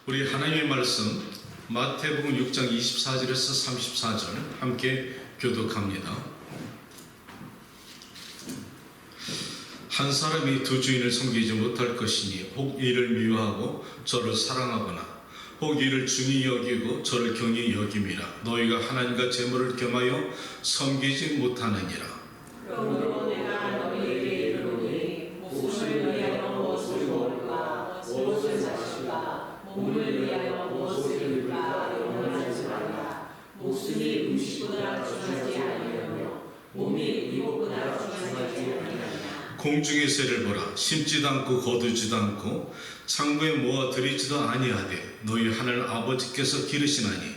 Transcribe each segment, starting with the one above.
우리 하나님의 말씀 마태복음 6장 24절에서 34절 함께 교독합니다. 한 사람이 두 주인을 섬기지 못할 것이니 혹 이를 미워하고 저를 사랑하거나 혹 이를 중히 여기고 저를 경히 여김이라. 너희가 하나님과 재물을 겸하여 섬기지 못하느니라. 그러므로 내가 너희에게 이르노니 목숨을 위하여 무엇을 먹을까 무엇을 마실까 몸을 위하여 무엇을 입을까 염려하지 말라. 목숨이 음식보다 중하지 아니하며 몸이 의복보다 중하지 아니하냐. 공중의 새를 보라. 심지도 않고 거두지도 않고 창고에 모아 들이지도 아니하되 너희 하늘 아버지께서 기르시나니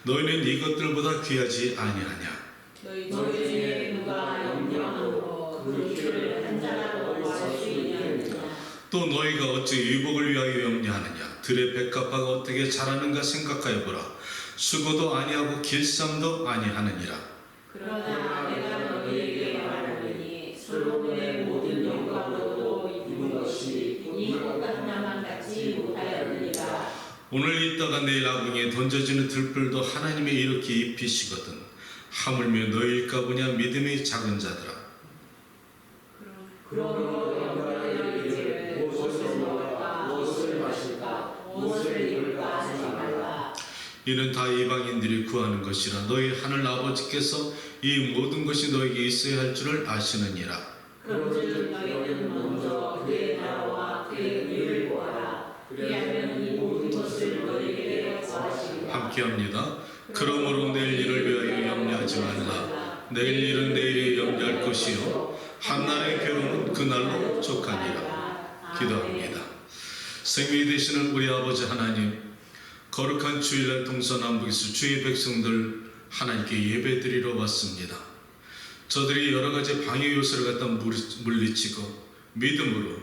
너희는 이것들보다 귀하지 아니하냐. 너희 중에 누가 염려함으로 그 길을 한 자라도 구할 수 있느냐. 또 너희가 어찌 의복을 위하여 염려하느냐. 들의 백합화가 어떻게 자라는가 생각하여 보라. 수고도 아니하고 길쌈도 아니하느니라. 그러나 내가 너희에게 말하노니 솔로몬의 모든 영광으로도 입은 것이 이 꽃같나만 같지 못하였느니라. 오늘 있다가 내일 아궁이에 던져지는 들불도 하나님이 이렇게 입히시거든. 하물며 너희일까 보냐 믿음이 작은 자들아. 그러므로 염려하여 이르기를 무엇을 먹을까 무엇을 마실까 무엇을 입을까 하지 말라. 이는 다 이방인들이 구하는 것이라. 너희 하늘 아버지께서 이 모든 것이 너에게 있어야 할 줄을 아시느니라. 그런즉 너희는 먼저 그의 나라와 그의 의를 구하라. 그리하면 이 모든 것을 너희에게 더하시리라. 함께합니다. 그러므로 내일 일을 위하여 염려하지 말라. 내일 일은 내일에 염려할 것이요 한날의 괴로움은 그날로 족하니라. 기도합니다. 생명이 되시는 우리 아버지 하나님, 거룩한 주일날 동서남북에서 주의 백성들 하나님께 예배드리러 왔습니다. 저들이 여러 가지 방해 요소를 갖다 물리치고 믿음으로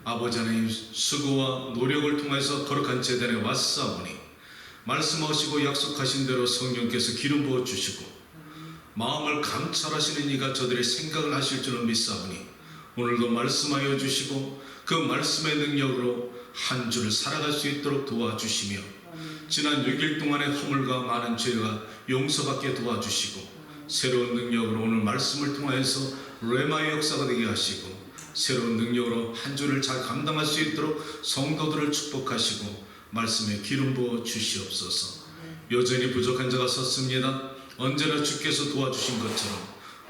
아버지 하나님 수고와 노력을 통해서 거룩한 제단에 왔사오니 말씀하시고 약속하신 대로 성령께서 기름 부어 주시고 마음을 감찰하시는 이가 저들의 생각을 하실 줄을 믿사오니 오늘도 말씀하여 주시고 그 말씀의 능력으로 한 주를 살아갈 수 있도록 도와주시며 지난 6일 동안의 허물과 많은 죄가 용서받게 도와주시고 새로운 능력으로 오늘 말씀을 통하여서 레마의 역사가 되게 하시고 새로운 능력으로 한 주를 잘 감당할 수 있도록 성도들을 축복하시고 말씀에 기름 부어 주시옵소서. 여전히 부족한 자가 섰습니다. 언제나 주께서 도와주신 것처럼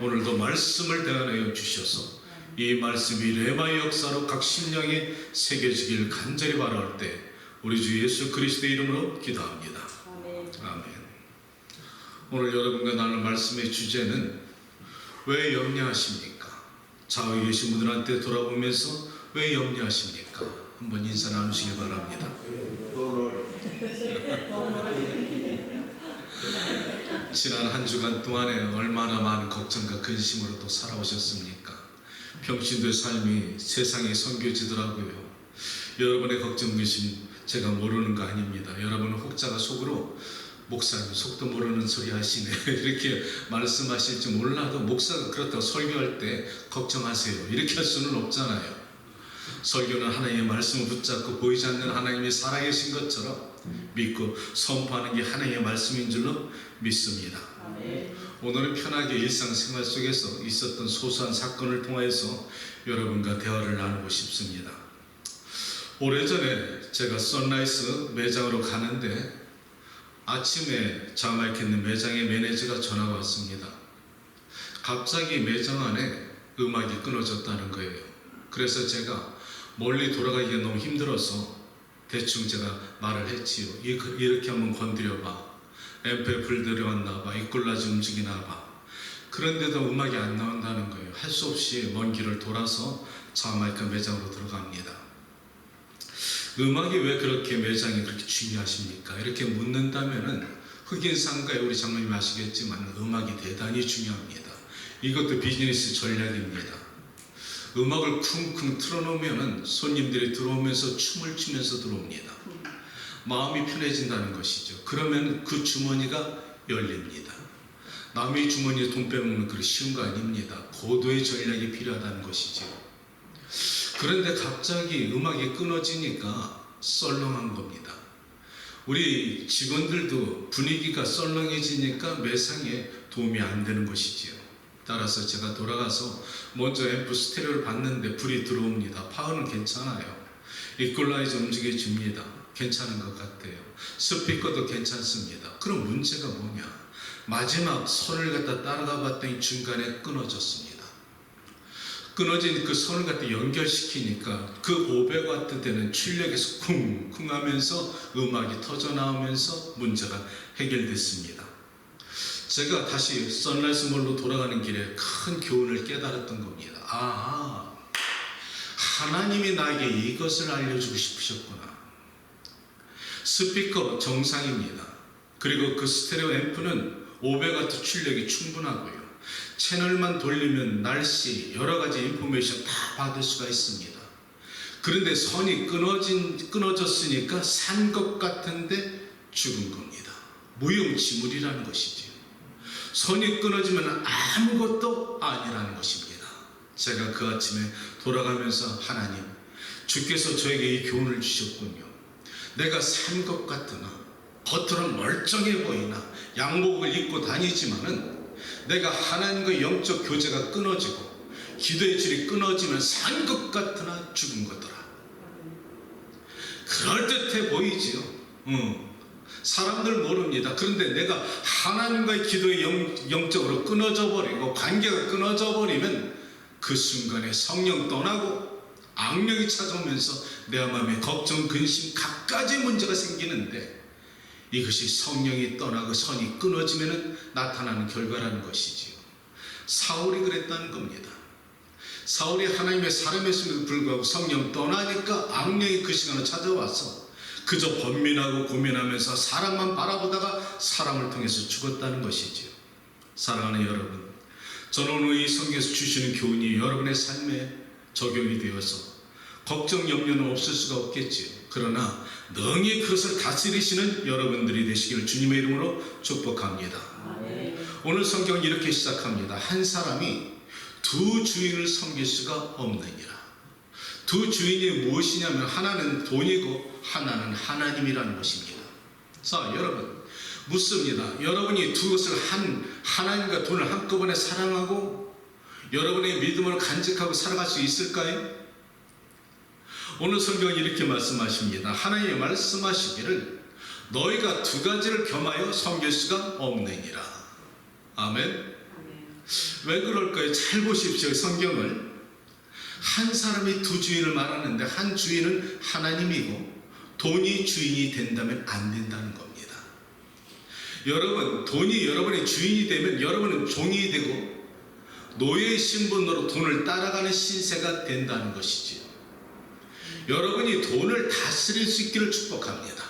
오늘도 말씀을 대하여 주셔서 이 말씀이 레마의 역사로 각 심령에 새겨지길 간절히 바라올 때 우리 주 예수 그리스도의 이름으로 기도합니다. 아멘. 오늘 여러분과 나눌 말씀의 주제는 왜 염려하십니까? 좌우에 계신 분들한테 돌아보면서 왜 염려하십니까? 한번 인사 나누시기 바랍니다. 지난 한 주간 동안에 얼마나 많은 걱정과 근심으로 또 살아오셨습니까? 평신도의 삶이 세상에 섬겨지더라고요. 여러분의 걱정 근심 제가 모르는 거 아닙니다. 여러분은 혹자가 속으로 목사님 속도 모르는 소리 하시네 이렇게 말씀하실지 몰라도 목사가 그렇다고 설교할 때 걱정하세요 이렇게 할 수는 없잖아요. 설교는 하나님의 말씀을 붙잡고 보이지 않는 하나님이 살아계신 것처럼 믿고 선포하는 게 하나님의 말씀인 줄로 믿습니다. 오늘은 편하게 일상생활 속에서 있었던 소소한 사건을 통해서 여러분과 대화를 나누고 싶습니다. 오래전에 제가 선라이스 매장으로 가는데 아침에 자마이카 있는 매장의 매니저가 전화가 왔습니다. 갑자기 매장 안에 음악이 끊어졌다는 거예요. 그래서 제가 멀리 돌아가기가 너무 힘들어서 대충 제가 말을 했지요. 이렇게 한번 건드려봐. 앰프에 불 들어왔나봐. 이꼴라지 움직이나봐. 그런데도 음악이 안 나온다는 거예요. 할 수 없이 먼 길을 돌아서 자마이카 매장으로 들어갑니다. 음악이 왜 그렇게 매장이 그렇게 중요하십니까? 이렇게 묻는다면은 흑인상가에 우리 장로님 아시겠지만 음악이 대단히 중요합니다. 이것도 비즈니스 전략입니다. 음악을 쿵쿵 틀어놓으면은 손님들이 들어오면서 춤을 추면서 들어옵니다. 마음이 편해진다는 것이죠. 그러면 그 주머니가 열립니다. 남의 주머니에 돈 빼먹는 그리 쉬운 거 아닙니다. 고도의 전략이 필요하다는 것이죠. 그런데 갑자기 음악이 끊어지니까 썰렁한 겁니다. 우리 직원들도 분위기가 썰렁해지니까 매상에 도움이 안 되는 것이지요. 따라서 제가 돌아가서 먼저 앰프 스테레오를 봤는데 불이 들어옵니다. 파워는 괜찮아요. 이퀄라이저 움직여집니다. 괜찮은 것 같아요. 스피커도 괜찮습니다. 그럼 문제가 뭐냐? 마지막 선을 갖다 따라가 봤더니 중간에 끊어졌습니다. 끊어진 그 선을 갖다 연결시키니까 그 500와트 되는 출력에서 쿵쿵 하면서 음악이 터져 나오면서 문제가 해결됐습니다. 제가 다시 선라이즈몰로 돌아가는 길에 큰 교훈을 깨달았던 겁니다. 아, 하나님이 나에게 이것을 알려주고 싶으셨구나. 스피커 정상입니다. 그리고 그 스테레오 앰프는 500와트 출력이 충분하고요. 채널만 돌리면 날씨, 여러 가지 인포메이션 다 받을 수가 있습니다. 그런데 선이 끊어졌으니까 산 것 같은데 죽은 겁니다. 무용지물이라는 것이지요. 선이 끊어지면 아무것도 아니라는 것입니다. 제가 그 아침에 돌아가면서 하나님, 주께서 저에게 이 교훈을 주셨군요. 내가 산 것 같으나 겉으로는 멀쩡해 보이나 양복을 입고 다니지만은 내가 하나님과 영적 교제가 끊어지고 기도의 질이 끊어지면 산 것 같으나 죽은 거더라. 그럴듯해 보이지요. 사람들 모릅니다. 그런데 내가 하나님과의 기도에 영적으로 끊어져 버리고 관계가 끊어져 버리면 그 순간에 성령 떠나고 악력이 찾아오면서 내 마음에 걱정, 근심, 갖가지 문제가 생기는데 이것이 성령이 떠나고 선이 끊어지면 나타나는 결과라는 것이지요. 사울이 그랬다는 겁니다. 사울이 하나님의 사람이었음에도 불구하고 성령 떠나니까 악령이 그 시간에 찾아와서 그저 번민하고 고민하면서 사람만 바라보다가 사람을 통해서 죽었다는 것이지요. 사랑하는 여러분, 저는 오늘 이 성경에서 주시는 교훈이 여러분의 삶에 적용이 되어서 걱정, 염려는 없을 수가 없겠지요. 그러나 능히 그것을 다스리시는 여러분들이 되시기를 주님의 이름으로 축복합니다. 오늘 성경은 이렇게 시작합니다. 한 사람이 두 주인을 섬길 수가 없느니라. 두 주인이 무엇이냐면 하나는 돈이고 하나는 하나님이라는 것입니다. 자, 여러분 묻습니다. 여러분이 두 것을 하나님과 돈을 한꺼번에 사랑하고 여러분의 믿음으로 간직하고 살아갈 수 있을까요? 오늘 성경은 이렇게 말씀하십니다. 하나님이 말씀하시기를 너희가 두 가지를 겸하여 섬길 수가 없느니라. 아멘. 왜 그럴까요? 잘 보십시오. 성경을. 한 사람이 두 주인을 말하는데 한 주인은 하나님이고 돈이 주인이 된다면 안 된다는 겁니다. 여러분, 돈이 여러분의 주인이 되면 여러분은 종이 되고 노예의 신분으로 돈을 따라가는 신세가 된다는 것이지요. 여러분이 돈을 다스릴 수 있기를 축복합니다.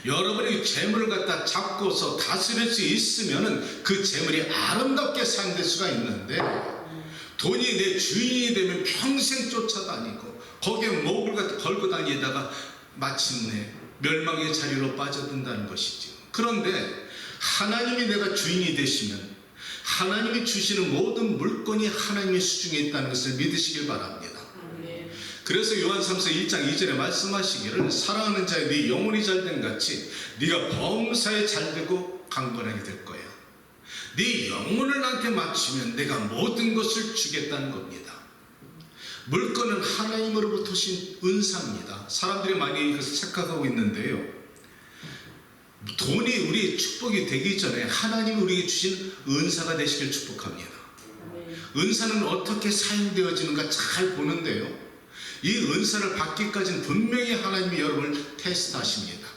여러분이 재물을 갖다 잡고서 다스릴 수 있으면 그 재물이 아름답게 사용될 수가 있는데 돈이 내 주인이 되면 평생 쫓아다니고 거기에 목을 갖다 걸고 다니다가 마침내 멸망의 자리로 빠져든다는 것이죠. 그런데 하나님이 내가 주인이 되시면 하나님이 주시는 모든 물건이 하나님의 수중에 있다는 것을 믿으시길 바랍니다. 그래서 요한 3서 1장 2절에 말씀하시기를 사랑하는 자의 네 영혼이 잘된 같이 네가 범사에 잘되고 강건하게 될 거야. 네 영혼을 나한테 맞추면 내가 모든 것을 주겠다는 겁니다. 물건은 하나님으로부터 오신 은사입니다. 사람들이 많이 이것을 착각하고 있는데요. 돈이 우리의 축복이 되기 전에 하나님이 우리에게 주신 은사가 되시길 축복합니다. 은사는 어떻게 사용되어지는가 잘 보는데요. 이 은사를 받기까지는 분명히 하나님이 여러분을 테스트하십니다.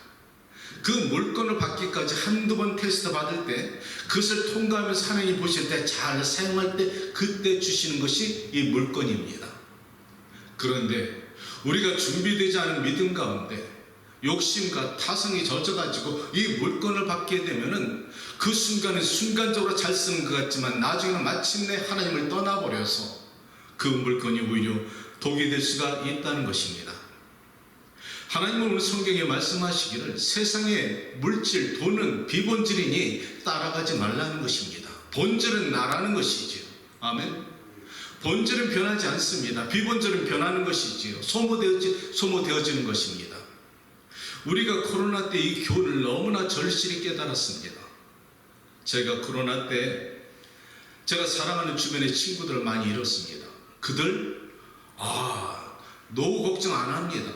그 물건을 받기까지 한두 번 테스트 받을 때 그것을 통과하면서 하나님이 보실 때 잘 사용할 때 그때 주시는 것이 이 물건입니다. 그런데 우리가 준비되지 않은 믿음 가운데 욕심과 타성이 젖어가지고 이 물건을 받게 되면은 그 순간은 순간적으로 잘 쓰는 것 같지만 나중에는 마침내 하나님을 떠나버려서 그 물건이 오히려 독이 될 수가 있다는 것입니다. 하나님은 오늘 성경에 말씀하시기를 세상의 물질, 돈은 비본질이니 따라가지 말라는 것입니다. 본질은 나라는 것이지요. 아멘. 본질은 변하지 않습니다. 비본질은 변하는 것이지요. 소모되어지는 것입니다. 우리가 코로나 때 이 교훈을 너무나 절실히 깨달았습니다. 제가 코로나 때 제가 사랑하는 주변의 친구들을 많이 잃었습니다. 그들 노후 걱정 안 합니다.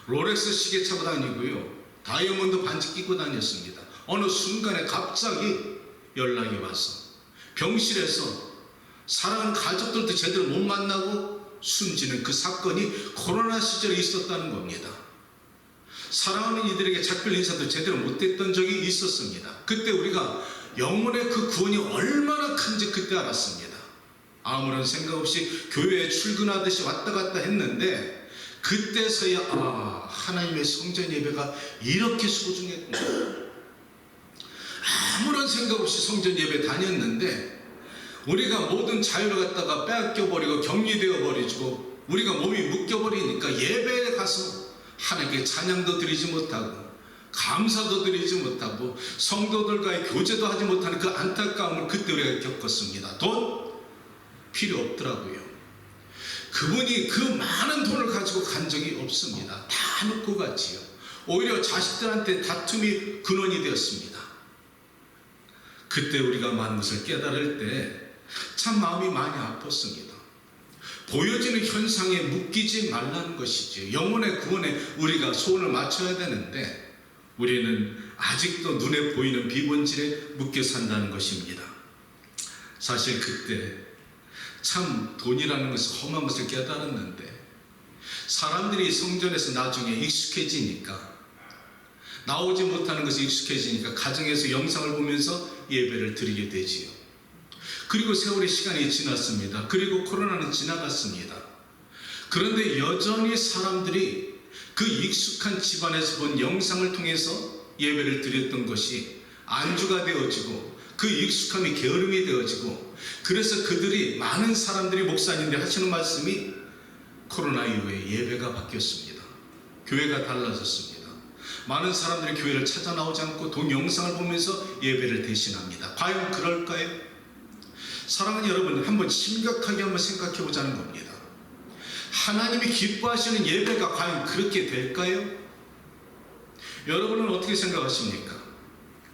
롤렉스 시계 차고 다니고요, 다이아몬드 반지 끼고 다녔습니다. 어느 순간에 갑자기 연락이 와서 병실에서 사랑하는 가족들도 제대로 못 만나고 숨지는 그 사건이 코로나 시절에 있었다는 겁니다. 사랑하는 이들에게 작별 인사도 제대로 못했던 적이 있었습니다. 그때 우리가 영혼의 그 구원이 얼마나 큰지 그때 알았습니다. 아무런 생각 없이 교회에 출근하듯이 왔다 갔다 했는데 그때서야 하나님의 성전 예배가 이렇게 소중했구나. 아무런 생각 없이 성전 예배 다녔는데 우리가 모든 자유를 갖다가 빼앗겨버리고 격리되어 버리고 우리가 몸이 묶여버리니까 예배에 가서 하나님께 찬양도 드리지 못하고 감사도 드리지 못하고 성도들과의 교제도 하지 못하는 그 안타까움을 그때 우리가 겪었습니다. 돈 필요 없더라고요. 그분이 그 많은 돈을 가지고 간 적이 없습니다. 다 놓고 갔지요. 오히려 자식들한테 다툼이 근원이 되었습니다. 그때 우리가 많은 것을 깨달을 때 참 마음이 많이 아팠습니다. 보여지는 현상에 묶이지 말라는 것이지, 영혼의 구원에 우리가 소원을 맞춰야 되는데 우리는 아직도 눈에 보이는 비본질에 묶여 산다는 것입니다. 사실 그때 참 돈이라는 것을 험한 것을 깨달았는데 사람들이 성전에서 나중에 익숙해지니까, 나오지 못하는 것이 익숙해지니까 가정에서 영상을 보면서 예배를 드리게 되지요. 그리고 세월의 시간이 지났습니다. 그리고 코로나는 지나갔습니다. 그런데 여전히 사람들이 그 익숙한 집안에서 본 영상을 통해서 예배를 드렸던 것이 안주가 되어지고 그 익숙함이 게으름이 되어지고, 그래서 그들이, 많은 사람들이 목사님들이 하시는 말씀이 코로나 이후에 예배가 바뀌었습니다. 교회가 달라졌습니다. 많은 사람들이 교회를 찾아 나오지 않고 동영상을 보면서 예배를 대신합니다. 과연 그럴까요? 사랑하는 여러분, 한번 심각하게 한번 생각해 보자는 겁니다. 하나님이 기뻐하시는 예배가 과연 그렇게 될까요? 여러분은 어떻게 생각하십니까?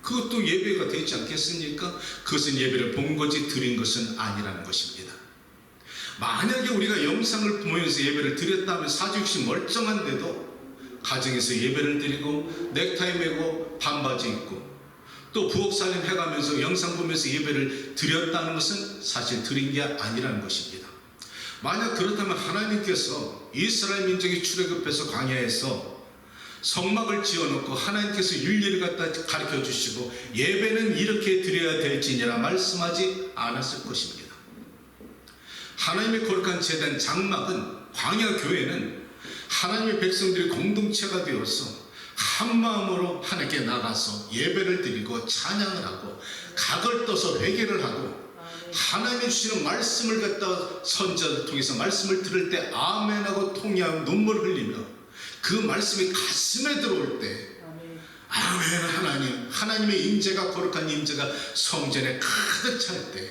그것도 예배가 되지 않겠습니까? 그것은 예배를 본 거지 드린 것은 아니라는 것입니다. 만약에 우리가 영상을 보면서 예배를 드렸다면 사주육신 멀쩡한데도 가정에서 예배를 드리고 넥타이 메고 반바지 입고 또 부엌살림 해가면서 영상 보면서 예배를 드렸다는 것은 사실 드린 게 아니라는 것입니다. 만약 그렇다면 하나님께서 이스라엘 민족이 출애굽해서 광야에서 성막을 지어놓고 하나님께서 윤리를 갖다 가르쳐 주시고 예배는 이렇게 드려야 될지니라 말씀하지 않았을 것입니다. 하나님의 거룩한 제단 장막은, 광야 교회는 하나님의 백성들이 공동체가 되어서 한 마음으로 하나님께 나가서 예배를 드리고 찬양을 하고 각을 떠서 회개를 하고 하나님이 주시는 말씀을 갖다 선자를 통해서 말씀을 들을 때 아멘하고 통회하고 눈물을 흘리며 그 말씀이 가슴에 들어올 때 아멘, 하나님의 임재가, 거룩한 임재가 성전에 가득 찰 때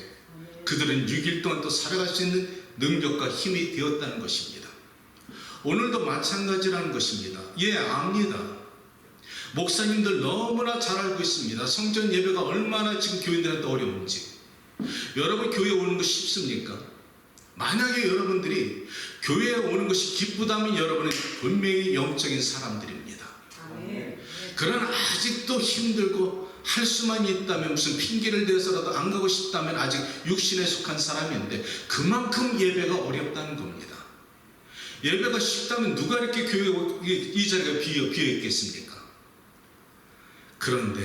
그들은 6일 동안 또 살아갈 수 있는 능력과 힘이 되었다는 것입니다. 오늘도 마찬가지라는 것입니다. 압니다. 목사님들 너무나 잘 알고 있습니다. 성전 예배가 얼마나 지금 교인들한테 어려운지. 여러분, 교회에 오는 거 쉽습니까? 만약에 여러분들이 교회에 오는 것이 기쁘다면 여러분은 분명히 영적인 사람들입니다. 그러나 아직도 힘들고 할 수만 있다면, 무슨 핑계를 대서라도 안 가고 싶다면 아직 육신에 속한 사람인데 그만큼 예배가 어렵다는 겁니다. 예배가 쉽다면 누가 이렇게 교회에 이 자리가 비어 있겠습니까? 그런데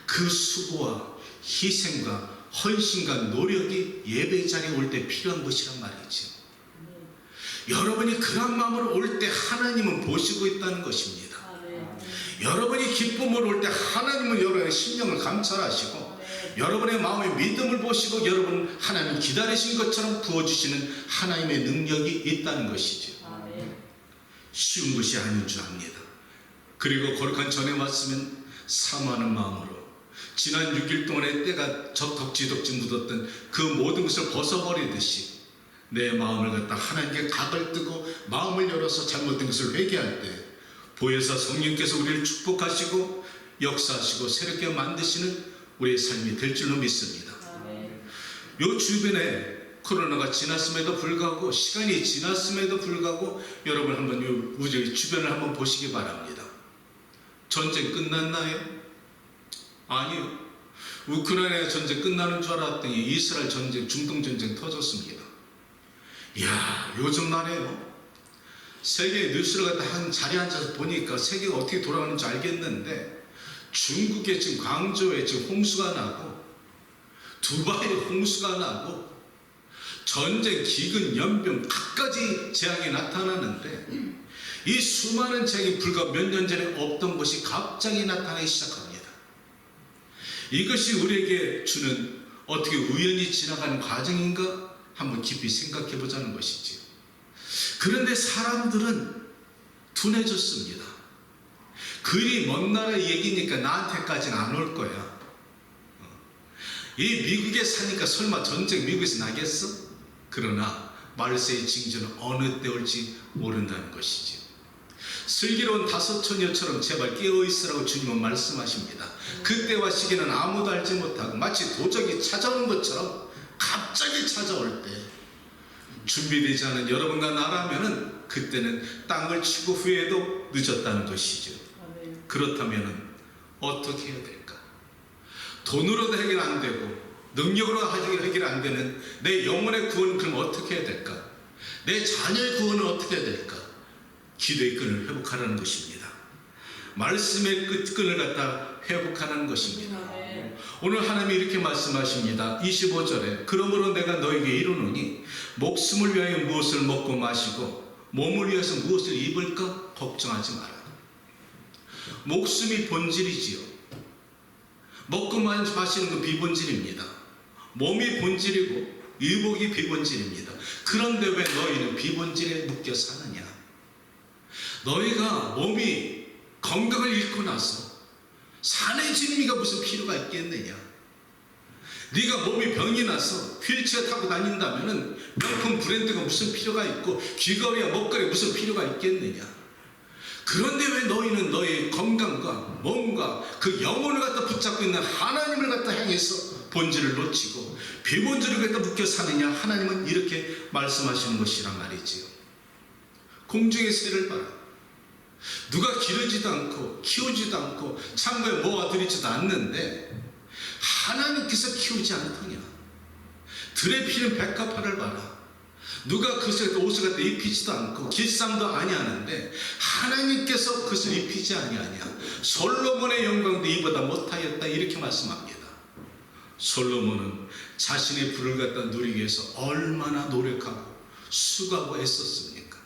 그 수고와 희생과 헌신과 노력이 예배 자리에 올 때 필요한 것이란 말이죠. 여러분이 그런 마음으로 올 때 하나님은 보시고 있다는 것입니다. 여러분이 기쁨으로 올 때 하나님은 여러분의 심령을 감찰하시고 여러분의 마음의 믿음을 보시고 여러분 하나님 기다리신 것처럼 부어주시는 하나님의 능력이 있다는 것이죠. 쉬운 것이 아닌 줄 압니다. 그리고 거룩한 전에 왔으면 사모하는 마음으로 지난 6일 동안의 때가 덕지덕지 묻었던 그 모든 것을 벗어버리듯이 내 마음을 갖다 하나님께 각을 뜨고 마음을 열어서 잘못된 것을 회개할 때 보혜사 성령께서 우리를 축복하시고 역사하시고 새롭게 만드시는 우리의 삶이 될 줄로 믿습니다. 요 주변에 코로나가 지났음에도 불구하고 시간이 지났음에도 불구하고 여러분 한번 요 우리 주변을 한번 보시기 바랍니다. 전쟁 끝났나요? 아니요. 우크라이나 전쟁 끝나는 줄 알았더니 이스라엘 전쟁, 중동 전쟁 터졌습니다. 이야, 요즘 말이에요. 세계 뉴스를 갖다 한 자리에 앉아서 보니까 세계가 어떻게 돌아가는지 알겠는데 중국에 지금 광저우에 지금 홍수가 나고 두바이에 홍수가 나고 전쟁, 기근, 연병 갖가지 재앙이 나타나는데 이 수많은 재앙이 불과 몇 년 전에 없던 것이 갑자기 나타나기 시작합니다. 이것이 우리에게 주는 어떻게 우연히 지나가는 과정인가 한번 깊이 생각해 보자는 것이지요. 그런데 사람들은 둔해졌습니다. 그리 먼 나라 얘기니까 나한테까지는 안 올 거야. 이 미국에 사니까 설마 전쟁 미국에서 나겠어? 그러나 말세의 징조는 어느 때 올지 모른다는 것이지요. 슬기로운 다섯 처녀처럼 제발 깨어있으라고 주님은 말씀하십니다. 그때와 시기는 아무도 알지 못하고 마치 도적이 찾아오는 것처럼 갑자기 찾아올 때 준비되지 않은 여러분과 나라면은 그때는 땅을 치고 후회해도 늦었다는 것이죠. 그렇다면 어떻게 해야 될까? 돈으로도 해결 안 되고 능력으로 해결 안 되는 내 영혼의 구원은 그럼 어떻게 해야 될까? 내 자녀의 구원은 어떻게 해야 될까? 기도의 끈을 회복하라는 것입니다. 말씀의 끈을 갖다 회복하는 것입니다. 오늘 하나님이 이렇게 말씀하십니다. 25절에 그러므로 내가 너에게 이르노니 목숨을 위하여 무엇을 먹고 마시고 몸을 위해서 무엇을 입을까 걱정하지 마라. 목숨이 본질이지요. 먹고 마시는 건 비본질입니다. 몸이 본질이고 의복이 비본질입니다. 그런데 왜 너희는 비본질에 묶여 사느냐? 너희가 몸이 건강을 잃고 나서 산의 진미가 무슨 필요가 있겠느냐? 네가 몸이 병이 나서 휠체어 타고 다닌다면 명품 브랜드가 무슨 필요가 있고 귀걸이와 목걸이 무슨 필요가 있겠느냐? 그런데 왜 너희는 너의 건강과 몸과 그 영혼을 갖다 붙잡고 있는 하나님을 갖다 향해서 본질을 놓치고 비본질을 갖다 묶여 사느냐? 하나님은 이렇게 말씀하시는 것이란 말이지요. 공중의 새를 봐라. 누가 기르지도 않고 키우지도 않고 창고에 모아들이지도 않는데 하나님께서 키우지 않더냐? 들에 피는 백합화를 봐라. 누가 그 옷을 갖다 입히지도 않고 길쌈도 아니하는데 하나님께서 그것을 입히지 아니하냐? 솔로몬의 영광도 이보다 못하였다. 이렇게 말씀합니다. 솔로몬은 자신의 부를 갖다 누리기 위해서 얼마나 노력하고 수고하고 애썼습니까?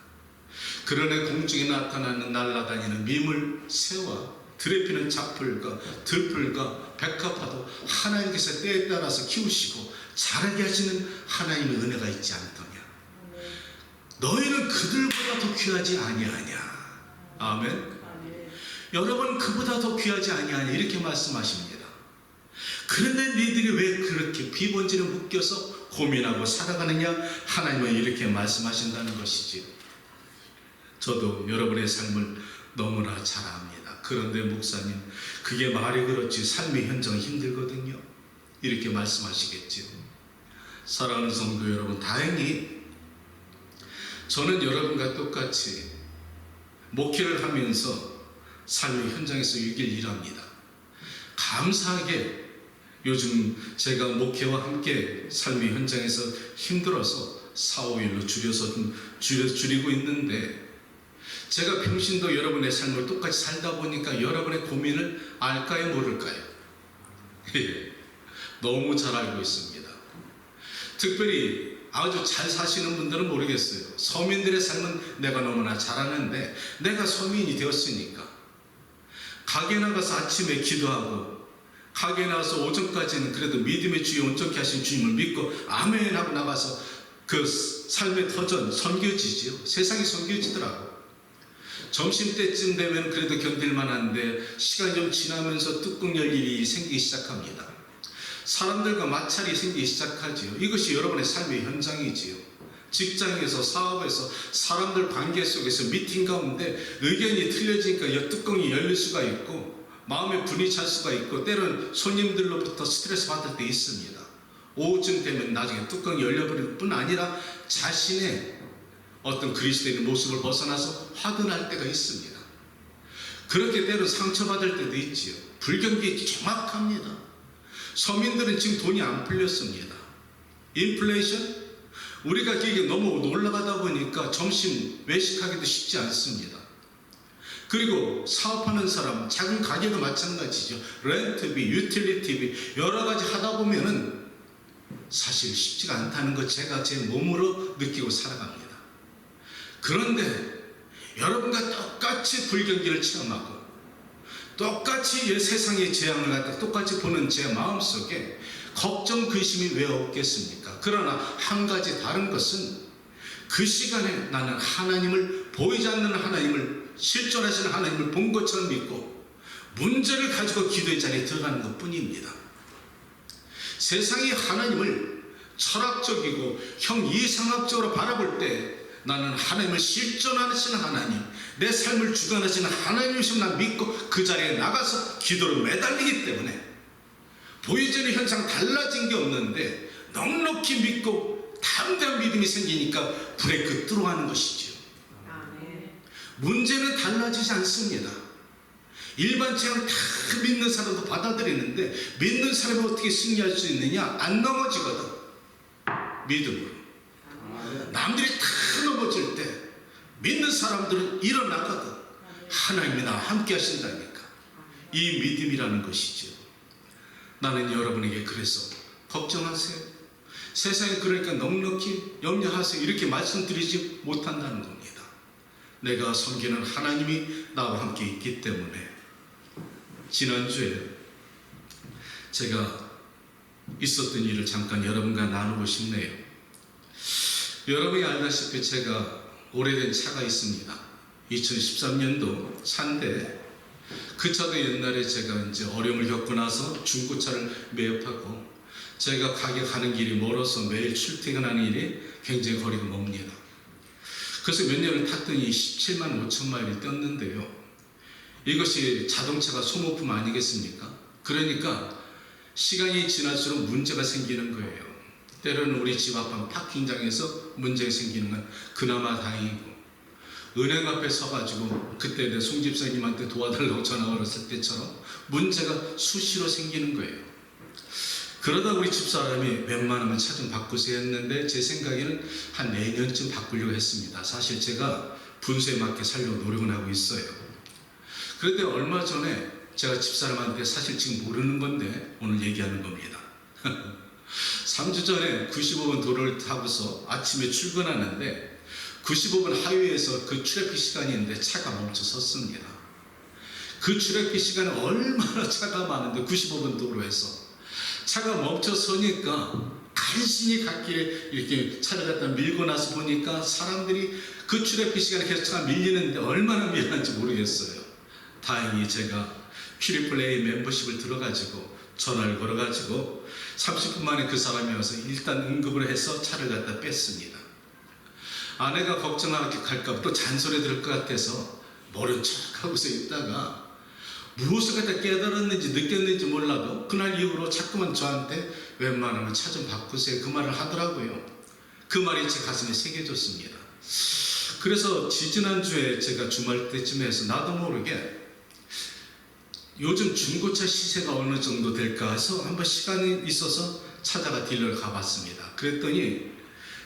그러나 공중에 나타나는 날아다니는 미물 새와 들에 피는 잡풀과 들풀과 백합화도 하나님께서 때에 따라서 키우시고 자라게 하시는 하나님의 은혜가 있지 않더냐? 너희는 그들보다 더 귀하지 아니하냐? 아멘. 여러분 그보다 더 귀하지 아니하냐? 이렇게 말씀하십니다. 그런데 너희들이 왜 그렇게 비본질에 묶여서 고민하고 살아가느냐? 하나님은 이렇게 말씀하신다는 것이지요. 저도 여러분의 삶을 너무나 잘 압니다. 그런데 목사님, 그게 말이 그렇지 삶의 현장은 힘들거든요. 이렇게 말씀하시겠지요. 사랑하는 성도 여러분, 다행히 저는 여러분과 똑같이 목회를 하면서 삶의 현장에서 6일 일합니다. 감사하게 요즘 제가 목회와 함께 삶의 현장에서 힘들어서 4, 5일로 줄여서 좀 줄이고 있는데 제가 평신도 여러분의 삶을 똑같이 살다 보니까 여러분의 고민을 알까요? 모를까요? 너무 잘 알고 있습니다. 특별히 아주 잘 사시는 분들은 모르겠어요. 서민들의 삶은 내가 너무나 잘 아는데 내가 서민이 되었으니까 가게 나가서 아침에 기도하고 가게 나가서 오전까지는 그래도 믿음의 주여 온전케 하신 주님을 믿고 아멘 하고 나가서 그 삶의 터전 섬겨지지요. 세상이 섬겨지더라고. 점심때쯤 되면 그래도 견딜만 한데 시간이 좀 지나면서 뚜껑 열 일이 생기기 시작합니다. 사람들과 마찰이 생기기 시작하지요. 이것이 여러분의 삶의 현장이지요. 직장에서, 사업에서, 사람들 관계 속에서 미팅 가운데 의견이 틀려지니까 뚜껑이 열릴 수가 있고 마음에 분이 찰 수가 있고 때로는 손님들로부터 스트레스 받을 때 있습니다. 오후쯤 되면 나중에 뚜껑이 열려버릴 뿐 아니라 자신의 어떤 그리스도인의 모습을 벗어나서 화가 때가 있습니다. 그렇게 때로 상처받을 때도 있지요. 불경기 정확합니다. 서민들은 지금 돈이 안 풀렸습니다. 인플레이션? 우리가 이게 너무 올라가다 보니까 점심 외식하기도 쉽지 않습니다. 그리고 사업하는 사람, 작은 가게도 마찬가지죠. 렌트비, 유틸리티비 여러 가지 하다 보면은 사실 쉽지가 않다는 것 제가 제 몸으로 느끼고 살아갑니다. 그런데 여러분과 똑같이 불경기를 체험하고 똑같이 세상의 재앙을 갖다 똑같이 보는 제 마음속에 걱정, 근심이 왜 없겠습니까? 그러나 한 가지 다른 것은 그 시간에 나는 하나님을, 보이지 않는 하나님을, 실존하시는 하나님을 본 것처럼 믿고 문제를 가지고 기도의 자리에 들어가는 것 뿐입니다. 세상이 하나님을 철학적이고 형이상학적으로 바라볼 때 나는 하나님을 실존하시는 하나님, 내 삶을 주관하시는 하나님이시면 난 믿고 그 자리에 나가서 기도로 매달리기 때문에 보이지 않는 현상 달라진 게 없는데 넉넉히 믿고 담대한 믿음이 생기니까 브레이크 뚫어가는 것이지요. 문제는 달라지지 않습니다. 일반적으로 다 믿는 사람도 받아들이는데 믿는 사람이 어떻게 승리할 수 있느냐? 안 넘어지거든. 믿음으로. 남들이 다 넘어질 때 믿는 사람들은 일어나거든. 하나님이 나와 함께 하신다니까. 이 믿음이라는 것이죠. 나는 여러분에게 그래서 걱정하세요. 세상에 그러니까 넉넉히 염려하세요. 이렇게 말씀드리지 못한다는 겁니다. 내가 섬기는 하나님이 나와 함께 있기 때문에. 지난주에 제가 있었던 일을 잠깐 여러분과 나누고 싶네요. 여러분이 알다시피 제가 오래된 차가 있습니다. 2013년도 차인데 그 차도 옛날에 제가 이제 어려움을 겪고 나서 중고차를 매입하고 제가 가게 가는 길이 멀어서 매일 출퇴근하는 일이 굉장히 거리가 멉니다. 그래서 몇 년을 탔더니 17만 5천 마일이 뛰었는데요. 이것이 자동차가 소모품 아니겠습니까? 그러니까 시간이 지날수록 문제가 생기는 거예요. 때로는 우리 집 앞 파킹장에서 문제가 생기는 건 그나마 다행이고 은행 앞에 서가지고 그때 내 송집사님한테 도와달라고 전화 걸었을 때처럼 문제가 수시로 생기는 거예요. 그러다 우리 집사람이 웬만하면 차 좀 바꾸세요 했는데 제 생각에는 한 내년쯤 바꾸려고 했습니다. 사실 제가 분수에 맞게 살려고 노력은 하고 있어요. 그런데 얼마 전에 제가 집사람한테 사실 지금 모르는 건데 오늘 얘기하는 겁니다. 3주 전에 95번 도로를 타고서 아침에 출근하는데 95번 하이웨이에서 그 트래픽 시간이 있는데 차가 멈춰 섰습니다. 그 트래픽 시간에 얼마나 차가 많은데 95번 도로에서 차가 멈춰 서니까 간신히 갓길에 이렇게 차를 갖다 밀고 나서 보니까 사람들이 그 트래픽 시간에 계속 차가 밀리는데 얼마나 밀리는지 모르겠어요. 다행히 제가 큐리플레이 멤버십을 들어가지고 전화를 걸어가지고 30분 만에 그 사람이 와서 일단 응급을 해서 차를 갖다 뺐습니다. 아내가 걱정하게 갈까 또 잔소리 들을 것 같아서 모른 척 하고서 있다가 무엇을 갖다 깨달았는지 느꼈는지 몰라도 그날 이후로 자꾸만 저한테 웬만하면 차 좀 바꾸세요 그 말을 하더라고요. 그 말이 제 가슴에 새겨졌습니다. 그래서 지지난주에 제가 주말 때쯤에 해서 나도 모르게 요즘 중고차 시세가 어느 정도 될까 해서 한번 시간이 있어서 찾아가 딜러를 가봤습니다. 그랬더니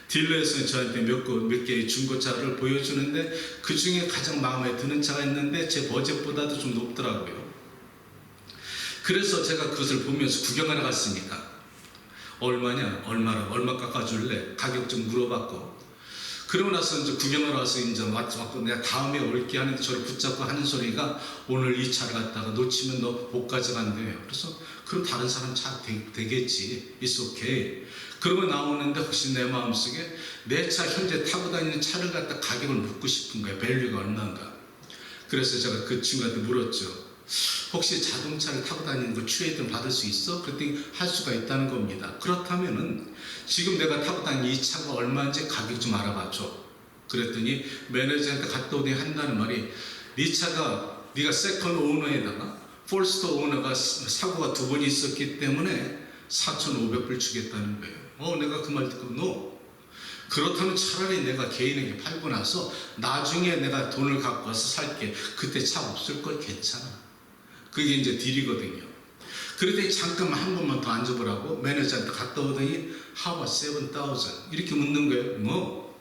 딜러에서 저한테 몇 개의 중고차를 보여주는데 그 중에 가장 마음에 드는 차가 있는데 제 버젯보다도 좀 높더라고요. 그래서 제가 그것을 보면서 구경하러 갔으니까 얼마냐? 얼마 깎아줄래? 가격 좀 물어봤고 그러고 나서 이제 구경하러 와서 이제 왔고 내가 다음에 올게 하는데 저를 붙잡고 하는 소리가 오늘 이 차를 갖다가 놓치면 너 못 가져간대요. 그래서 그럼 다른 사람 차 되겠지. It's okay. 그러고 나오는데 혹시 내 마음속에 내 차 현재 타고 다니는 차를 갖다 가격을 묻고 싶은 거예요. 밸류가 얼마인가. 그래서 제가 그 친구한테 물었죠. 혹시 자동차를 타고 다니는 거 트레이드 받을 수 있어? 그랬더니 할 수가 있다는 겁니다. 그렇다면은 지금 내가 타고 다니는 이 차가 얼마인지 가격 좀 알아봐줘. 그랬더니 매니저한테 갔다 오더니 한다는 말이 네 차가 네가 세컨 오너에다가 폴스터 오너가 사고가 2번 있었기 때문에 4,500불 주겠다는 거예요. 내가 그 말 듣고 너 그렇다면 차라리 내가 개인에게 팔고 나서 나중에 내가 돈을 갖고 와서 살게. 그때 차 없을 걸 괜찮아. 그게 이제 딜이거든요. 그랬더니 잠깐만 한 번만 더 앉아보라고 매니저한테 갔다 오더니 How about 7,000? 이렇게 묻는 거예요.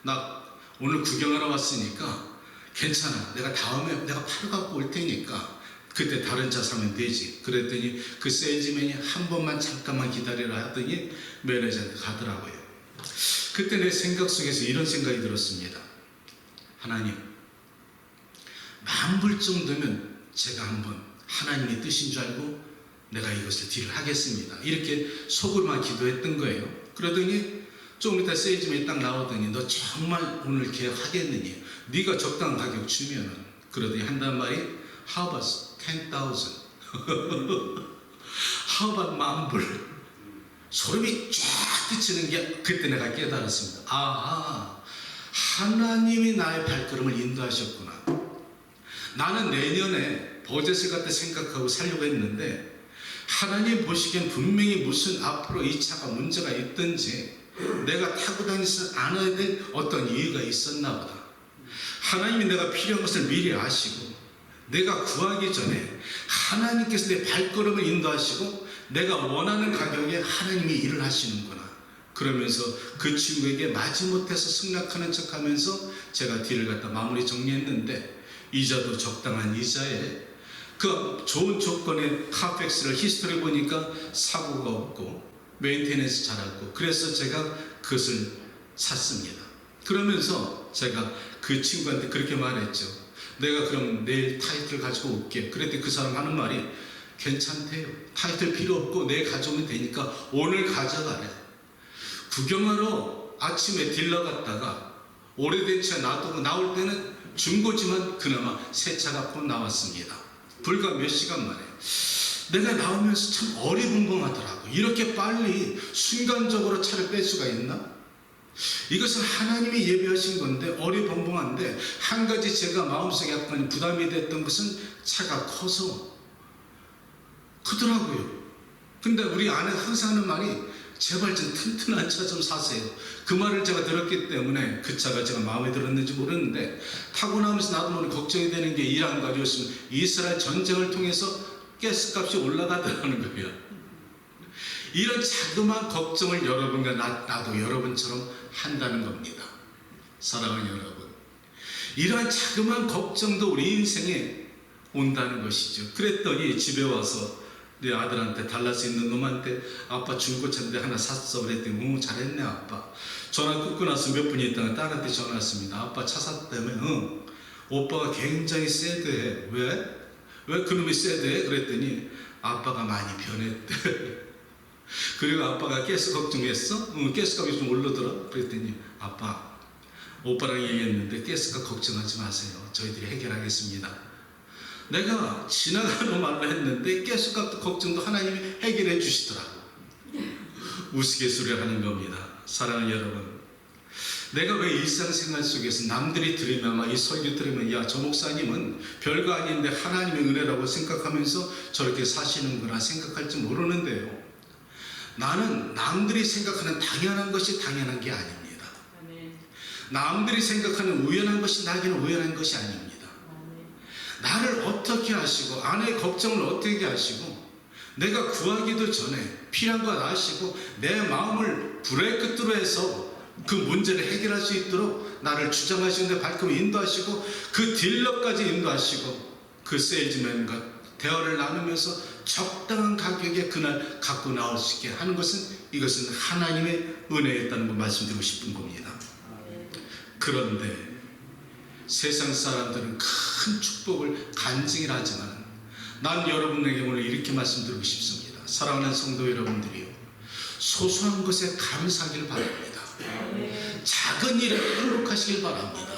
나 오늘 구경하러 왔으니까 괜찮아. 내가 다음에 내가 팔 갖고 올 테니까 그때 다른 차 사면 되지. 그랬더니 그 세일즈맨이 한 번만 잠깐만 기다리라 하더니 매니저한테 가더라고요. 그때 내 생각 속에서 이런 생각이 들었습니다. 하나님, 10,000불 정도면 제가 한번 하나님의 뜻인 줄 알고 내가 이것을 딜을 하겠습니다. 이렇게 속으로만 기도했던 거예요. 그러더니 조금 이따 세일즈맨이 딱 나오더니 너 정말 오늘 계약하겠느니? 네가 적당한 가격 주면은. 그러더니 한단 말이 How about 10,000? How about 10,000불? 소름이 쫙 끼치는 게 그때 내가 깨달았습니다. 아하, 하나님이 나의 발걸음을 인도하셨구나. 나는 내년에 버젯을 갖다 생각하고 살려고 했는데 하나님 보시기엔 분명히 무슨 앞으로 이 차가 문제가 있든지 내가 타고 다니지 않아야 될 어떤 이유가 있었나 보다. 하나님이 내가 필요한 것을 미리 아시고 내가 구하기 전에 하나님께서 내 발걸음을 인도하시고 내가 원하는 가격에 하나님이 일을 하시는구나. 그러면서 그 친구에게 마지못해서 승낙하는 척하면서 제가 딜을 갖다 마무리 정리했는데 이자도 적당한 이자에 그 좋은 조건의 카펙스를 히스토리 보니까 사고가 없고 메인테너न्스 잘하고 그래서 제가 그것을 샀습니다. 그러면서 제가 그 친구한테 그렇게 말했죠. 내가 그럼 내일 타이틀 가지고 올게. 그랬더니 그 사람 하는 말이 괜찮대요. 타이틀 필요 없고 내일 가져오면 되니까 오늘 가져가래. 구경하러 아침에 딜러 갔다가 오래된 차 놔두고 나올 때는 중고지만 그나마 새 차 갖고 나왔습니다. 불과 몇 시간 만에. 내가 나오면서 참 어리벙벙하더라고. 이렇게 빨리 순간적으로 차를 뺄 수가 있나? 이것은 하나님이 예비하신 건데 어리벙벙한데 한 가지 제가 마음속에 약간 부담이 됐던 것은 차가 커서 크더라고요. 근데 우리 아내가 항상 하는 말이 제발 좀 튼튼한 차 좀 사세요. 그 말을 제가 들었기 때문에 그 차가 제가 마음에 들었는지 모르는데 타고 나면서 나도 모르게 걱정이 되는 게 이란 가지였으면 이스라엘 전쟁을 통해서 가스값이 올라가더라는 거예요. 이런 자그마한 걱정을 여러분과 나도 여러분처럼 한다는 겁니다. 사랑하는 여러분, 이러한 자그마한 걱정도 우리 인생에 온다는 것이죠. 그랬더니 집에 와서 내 아들한테 달라서 있는 놈한테 아빠 중고차인데 하나 샀어 그랬더니 잘했네 아빠. 전화 끊고 나서 몇 분이 있다가 딸한테 전화 왔습니다. 아빠 차 샀다며. 오빠가 굉장히 새드해. 왜? 왜 그놈이 새드해? 그랬더니 아빠가 많이 변했대. 그리고 아빠가 가스 걱정했어? 가스값이 좀 오르더라. 그랬더니 아빠, 오빠랑 얘기했는데 가스값 걱정하지 마세요. 저희들이 해결하겠습니다. 내가 지나가는 말로 했는데 가스값도 걱정도 하나님이 해결해 주시더라고. 우스갯소리를 하는 겁니다. 사랑하는 여러분, 내가 왜 일상생활 속에서 남들이 들으면 아마 이 설교 들으면 야, 저 목사님은 별거 아닌데 하나님의 은혜라고 생각하면서 저렇게 사시는구나 생각할지 모르는데요. 나는 남들이 생각하는 당연한 것이 당연한 게 아닙니다. 남들이 생각하는 우연한 것이 나에게는 우연한 것이 아닙니다. 나를 어떻게 하시고 아내의 걱정을 어떻게 하시고 내가 구하기도 전에 필요한 것 아시고 내 마음을 브레이크 뚜루 해서 그 문제를 해결할 수 있도록 나를 주장하시는데 발걸음 인도하시고 그 딜러까지 인도하시고 그 세일즈맨과 대화를 나누면서 적당한 가격에 그날 갖고 나올 수 있게 하는 것은 이것은 하나님의 은혜였다는 걸 말씀드리고 싶은 겁니다. 그런데 세상 사람들은 큰 축복을 간증을 하지만 난 여러분에게 오늘 이렇게 말씀드리고 싶습니다. 사랑하는 성도 여러분들이요, 소소한 것에 감사하길 바랍니다. 작은 일에 행복하시길 바랍니다.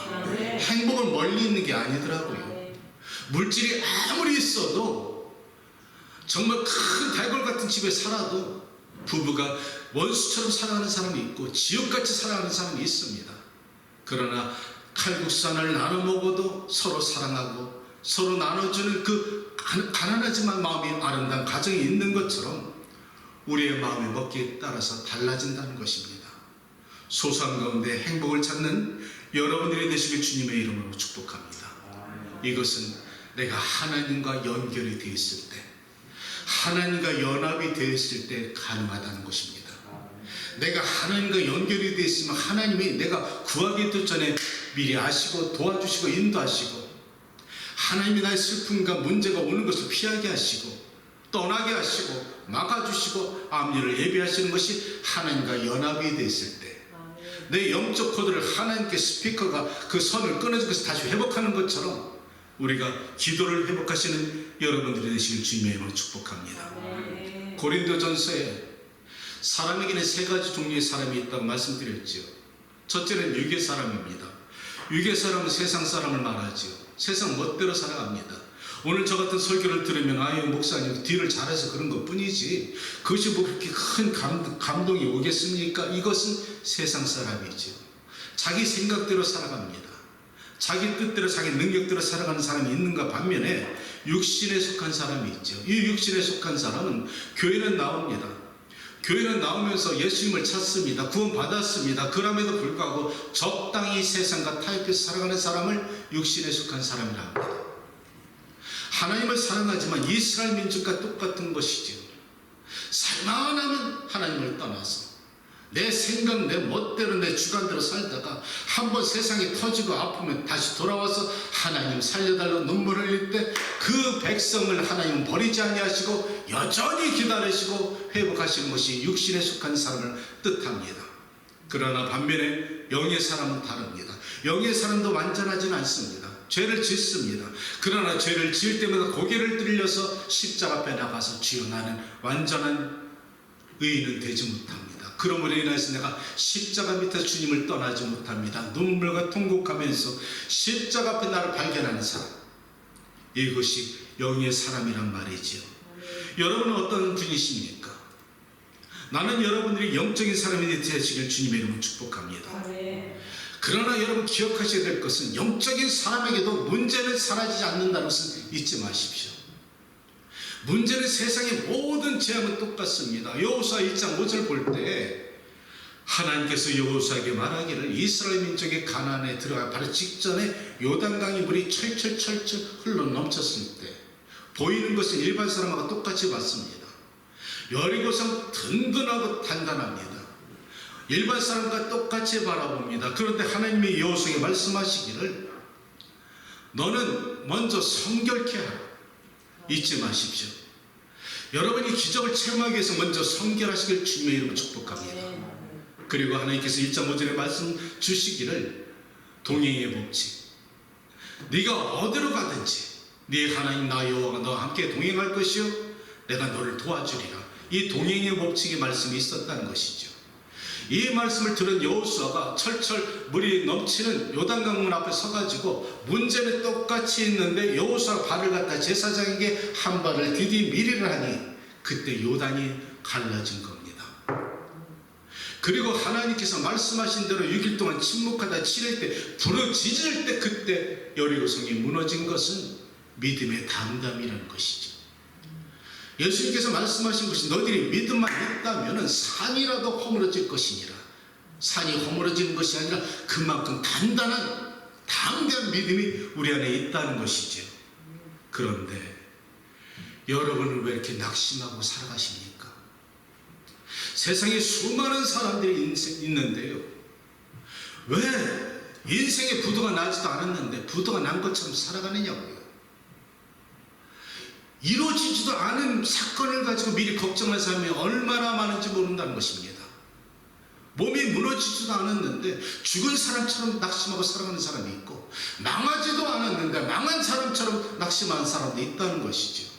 행복은 멀리 있는 게 아니더라고요. 물질이 아무리 있어도 정말 큰 달골 같은 집에 살아도 부부가 원수처럼 살아가는 사람이 있고 지옥같이 살아가는 사람이 있습니다. 그러나 칼국수 하나를 나눠 먹어도 서로 사랑하고 서로 나눠주는 그 가난하지만 마음이 아름다운 가정이 있는 것처럼 우리의 마음의 먹기에 따라서 달라진다는 것입니다. 소소한 가운데 행복을 찾는 여러분들이 되시길 주님의 이름으로 축복합니다. 이것은 내가 하나님과 연결이 되어 있을 때, 하나님과 연합이 되어 있을 때 가능하다는 것입니다. 내가 하나님과 연결이 되어 있으면 하나님이 내가 구하기도 전에 미리 아시고 도와주시고 인도하시고, 하나님이 나의 슬픔과 문제가 오는 것을 피하게 하시고 떠나게 하시고 막아주시고 앞일을 예비하시는 것이 하나님과 연합이 되어 있을 때, 내 영적 코드를 하나님께 스피커가 그 선을 끊어진 것을 다시 회복하는 것처럼 우리가 기도를 회복하시는 여러분들이 되시길 주님의 이름으로 축복합니다. 고린도전서에 사람에게는 세 가지 종류의 사람이 있다고 말씀드렸지요. 첫째는 유괴 사람입니다. 유괴 사람은 세상 사람을 말하지요. 세상 멋대로 살아갑니다. 오늘 저 같은 설교를 들으면 아유 목사님 뒤를 잘해서 그런 것 뿐이지 그것이 뭐 그렇게 큰 감동이 오겠습니까? 이것은 세상 사람이죠. 자기 생각대로 살아갑니다. 자기 뜻대로 자기 능력대로 살아가는 사람이 있는가 반면에 육신에 속한 사람이 있죠. 이 육신에 속한 사람은 교회는 나옵니다. 교회는 나오면서 예수님을 찾습니다. 구원받았습니다. 그럼에도 불구하고 적당히 세상과 타협해서 살아가는 사람을 육신에 속한 사람이라 합니다. 하나님을 사랑하지만 이스라엘 민족과 똑같은 것이죠. 살만 하면 하나님을 떠나서 내 생각, 내 멋대로, 내 주관대로 살다가 한번 세상이 터지고 아프면 다시 돌아와서 하나님 살려달라고 눈물 흘릴 때 그 백성을 하나님은 버리지 아니하시고 여전히 기다리시고 회복하시는 것이 육신에 속한 사람을 뜻합니다. 그러나 반면에 영의 사람은 다릅니다. 영의 사람도 완전하지는 않습니다. 죄를 짓습니다. 그러나 죄를 지을 때마다 고개를 들려서 십자가 앞에 나가서 주여 나는 완전한 의인은 되지 못합니다. 그러므로 인해서 내가 십자가 밑에 주님을 떠나지 못합니다. 눈물과 통곡하면서 십자가 앞에 나를 발견하는 사람, 이것이 영의 사람이란 말이지요. 여러분은 어떤 분이십니까? 나는 여러분들이 영적인 사람이 되시길 주님의 이름으로 축복합니다. 그러나 여러분 기억하셔야 될 것은 영적인 사람에게도 문제는 사라지지 않는다는 것을 잊지 마십시오. 문제는 세상의 모든 재앙은 똑같습니다. 여호수아 1장 5절 볼 때 하나님께서 여호수아에게 말하기를 이스라엘 민족의 가나안에 들어가 바로 직전에 요단강의 물이 철철철철 흘러 넘쳤을 때 보이는 것은 일반 사람하고 똑같이 봤습니다. 여리고성 든든하고 단단합니다. 일반 사람과 똑같이 바라봅니다. 그런데 하나님이 여호수아에게 말씀하시기를 너는 먼저 성결케 하라. 잊지 마십시오. 여러분이 기적을 체험하기 위해서 먼저 성결하시길 주님의 이름으로 축복합니다. 그리고 하나님께서 1장 5절에 말씀 주시기를 동행의 법칙, 네가 어디로 가든지 네 하나님 나 여호와가 너와 함께 동행할 것이요 내가 너를 도와주리라. 이 동행의 법칙의 말씀이 있었다는 것이죠. 이 말씀을 들은 여호수아가 철철 물이 넘치는 요단강문 앞에 서가지고 문제는 똑같이 있는데 여호수아 발을 갖다 제사장에게 한 발을 디디 미리를 하니 그때 요단이 갈라진 겁니다. 그리고 하나님께서 말씀하신 대로 6일 동안 침묵하다 치를 때 부러지질 때 그때 여리고성이 무너진 것은 믿음의 담담이라는 것이죠. 예수님께서 말씀하신 것이 너희들이 믿음만 있다면 산이라도 허물어질 것이니라. 산이 허물어지는 것이 아니라 그만큼 단단한 담대한 믿음이 우리 안에 있다는 것이죠. 그런데 여러분은 왜 이렇게 낙심하고 살아가십니까? 세상에 수많은 사람들이 있는데요, 왜 인생에 부도가 나지도 않았는데 부도가 난 것처럼 살아가느냐고요. 이루어지지도 않은 사건을 가지고 미리 걱정할 사람이 얼마나 많은지 모른다는 것입니다. 몸이 무너지지도 않았는데 죽은 사람처럼 낙심하고 살아가는 사람이 있고, 망하지도 않았는데 망한 사람처럼 낙심하는 사람도 있다는 것이죠.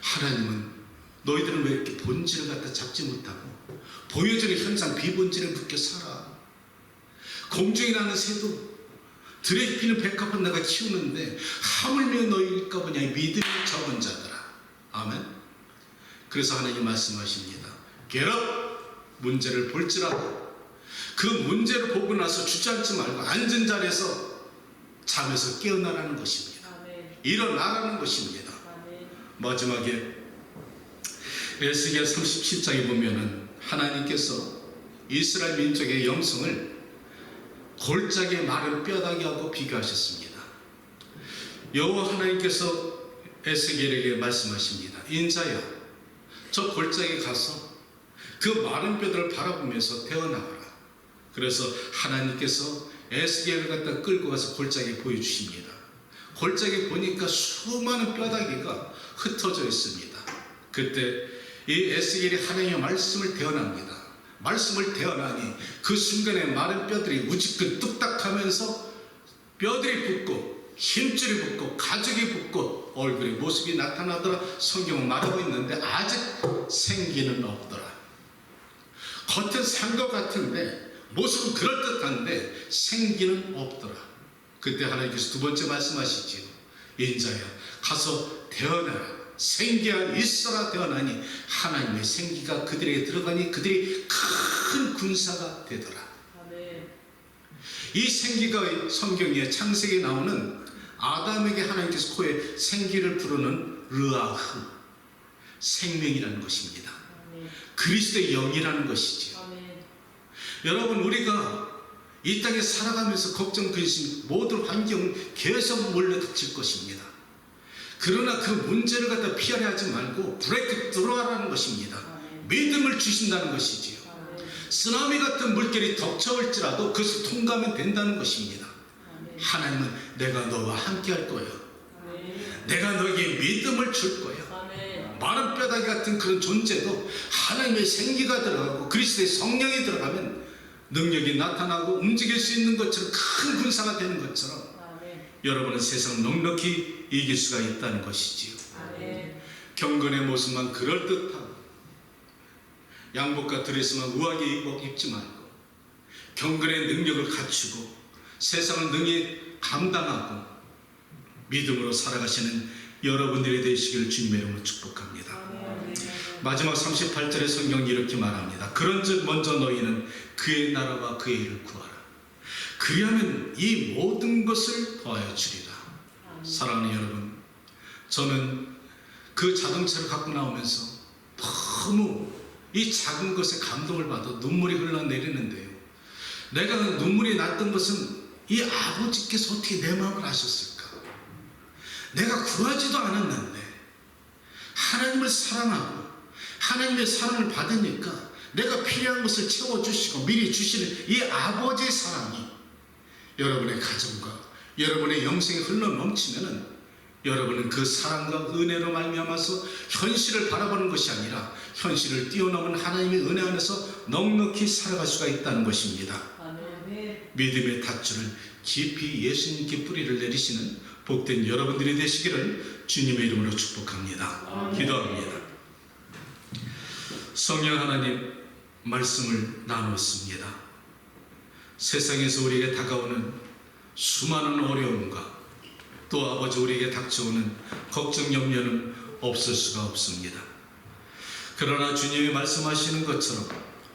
하나님은 너희들은 왜 이렇게 본질을 갖다 잡지 못하고 보여지는 현상 비본질에 묶여 살아? 공중에 나는 새도 들에 피는 백합은 내가 키우는데 하물며 너희일까 보냐. 믿음이 적은 자들아. 아멘. 그래서 하나님 말씀하십니다. Get up. 문제를 볼지라도 그 문제를 보고 나서 주저앉지 말고 앉은 자리에서 잠에서 깨어나라는 것입니다. 일어나라는 것입니다. 마지막에 에스겔 37장에 보면은 하나님께서 이스라엘 민족의 영성을 골짜기의 마른 뼈다귀하고 비교하셨습니다. 여호와 하나님께서 에스겔에게 말씀하십니다. 인자야, 저 골짜기에 가서 그 마른 뼈들을 바라보면서 태어나가라. 그래서 하나님께서 에스겔을 갖다 끌고 가서 골짜기에 보여주십니다. 골짜기에 보니까 수많은 뼈다귀가 흩어져 있습니다. 그때 이 에스겔이 하나님의 말씀을 대언합니다. 말씀을 대언하니 그 순간에 마른 뼈들이 우지끈 뚝딱하면서 뼈들이 붙고 힘줄이 붙고 가죽이 붙고 얼굴의 모습이 나타나더라. 성경은 말하고 있는데 아직 생기는 없더라. 겉은 산 것 같은데 모습은 그럴듯한데 생기는 없더라. 그때 하나님께서 두 번째 말씀하시지요. 인자야, 가서 태어나라. 생기야 있어라. 태어나니 하나님의 생기가 그들에게 들어가니 그들이 큰 군사가 되더라. 이 생기가 성경의 창세기에 나오는 아담에게 하나님께서 코에 생기를 부르는 르아흐, 생명이라는 것입니다. 그리스도의 영이라는 것이지요. 여러분, 우리가 이 땅에 살아가면서 걱정, 근심, 모든 환경은 계속 몰려닥칠 것입니다. 그러나 그 문제를 갖다 피하려 하지 말고 브레이크 들어와라는 것입니다. 믿음을 주신다는 것이지요. 쓰나미 같은 물결이 덮쳐올지라도 그것을 통과하면 된다는 것입니다. 하나님은 내가 너와 함께 할 거예요. 내가 너에게 믿음을 줄 거예요. 마른 뼈다귀 같은 그런 존재도 하나님의 생기가 들어가고 그리스도의 성령이 들어가면 능력이 나타나고 움직일 수 있는 것처럼 큰 군사가 되는 것처럼 여러분은 세상을 넉넉히 이길 수가 있다는 것이지요. 경건의 모습만 그럴듯하고 양복과 드레스만 우아하게 입지 말고 경건의 능력을 갖추고 세상을 능히 감당하고 믿음으로 살아가시는 여러분들이 되시기를 주님의 이름으로 축복합니다. 마지막 38절의 성경이 이렇게 말합니다. 그런즉 먼저 너희는 그의 나라와 그의 일을 구하라. 그리하면 이 모든 것을 더하여 주리라. 사랑하는 여러분, 저는 그 자동차를 갖고 나오면서 너무 이 작은 것에 감동을 받아 눈물이 흘러내리는데요. 내가 눈물이 났던 것은 이 아버지께서 어떻게 내 마음을 아셨을까? 내가 구하지도 않았는데 하나님을 사랑하고 하나님의 사랑을 받으니까 내가 필요한 것을 채워주시고 미리 주시는 이 아버지의 사랑이 여러분의 가정과 여러분의 영생에 흘러넘치면은 여러분은 그 사랑과 은혜로 말미암아서 현실을 바라보는 것이 아니라 현실을 뛰어넘은 하나님의 은혜 안에서 넉넉히 살아갈 수가 있다는 것입니다. 믿음의 닷줄을 깊이 예수님께 뿌리를 내리시는 복된 여러분들이 되시기를 주님의 이름으로 축복합니다. 기도합니다. 성령 하나님, 말씀을 나누었습니다. 세상에서 우리에게 다가오는 수많은 어려움과 또 아버지 우리에게 닥쳐오는 걱정, 염려는 없을 수가 없습니다. 그러나 주님이 말씀하시는 것처럼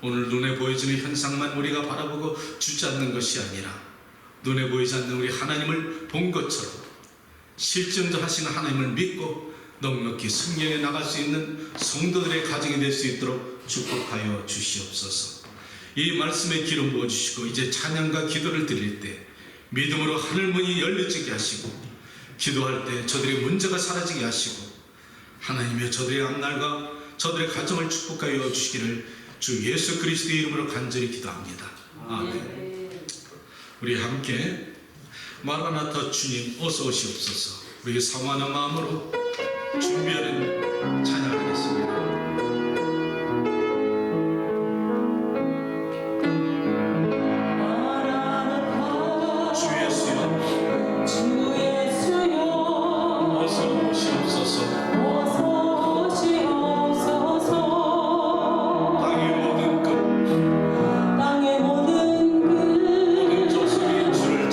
오늘 눈에 보여지는 현상만 우리가 바라보고 주저앉는 것이 아니라 눈에 보이지 않는 우리 하나님을 본 것처럼 실존도 하시는 하나님을 믿고 넉넉히 승리해 나갈 수 있는 성도들의 가정이 될 수 있도록 축복하여 주시옵소서. 이 말씀에 기름 부어주시고 이제 찬양과 기도를 드릴 때 믿음으로 하늘문이 열려지게 하시고 기도할 때 저들의 문제가 사라지게 하시고 하나님의 저들의 앞날과 저들의 가정을 축복하여 주시기를 주 예수 그리스도의 이름으로 간절히 기도합니다. 아멘. 우리 함께 마라나타 주님 어서 오시옵소서. 우리 사모하는 마음으로 준비하는 찬양하겠습니다. 땅의 모든 끝 모든 조소리 주를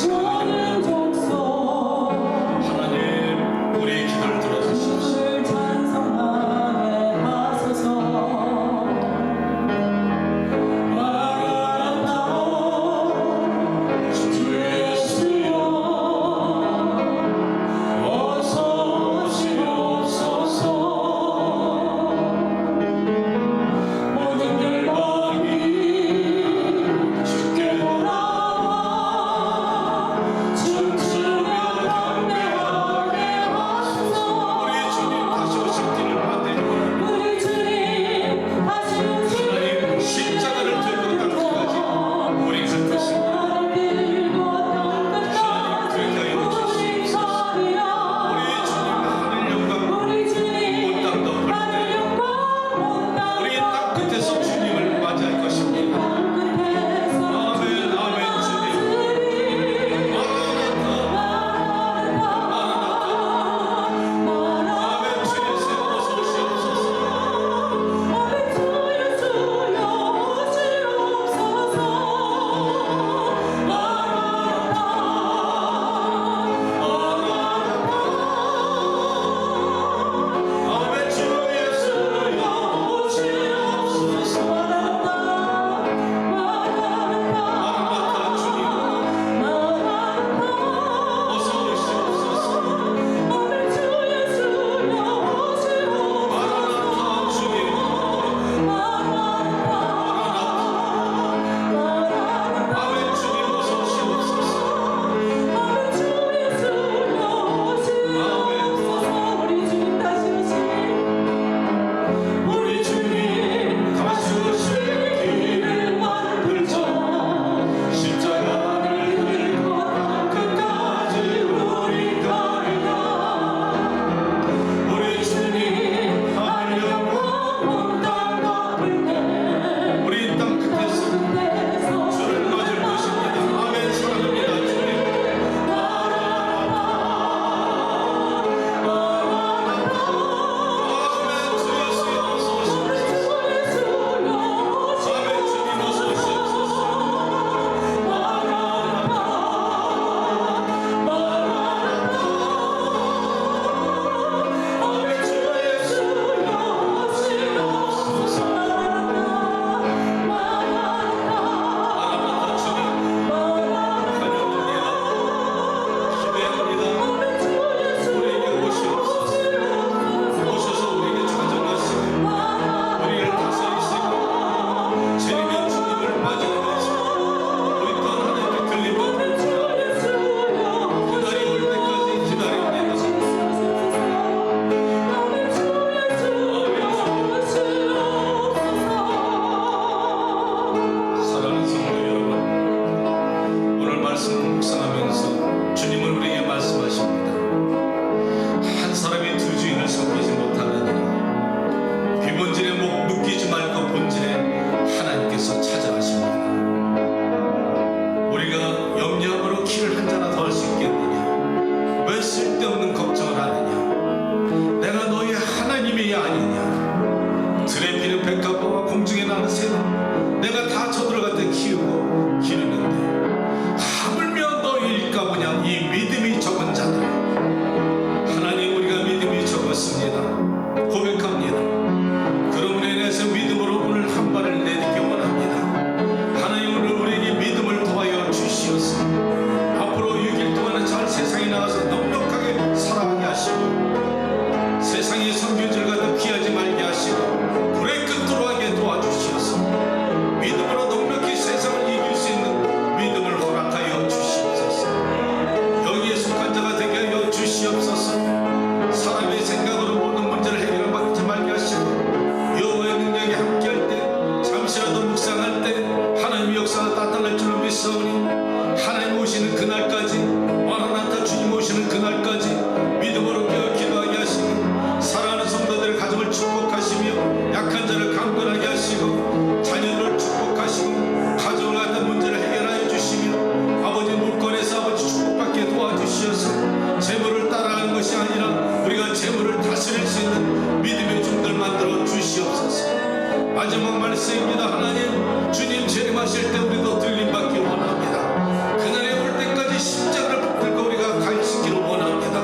주시어서 재물을 따라가는 것이 아니라 우리가 재물을 다스릴 수 있는 믿음의 종들 만들어 주시옵소서. 마지막 말씀입니다. 하나님, 주님 재림하실 때 우리도 들림받기 원합니다. 그날에 올 때까지 십자가를 붙들고 우리가 갈 수 있기를 원합니다.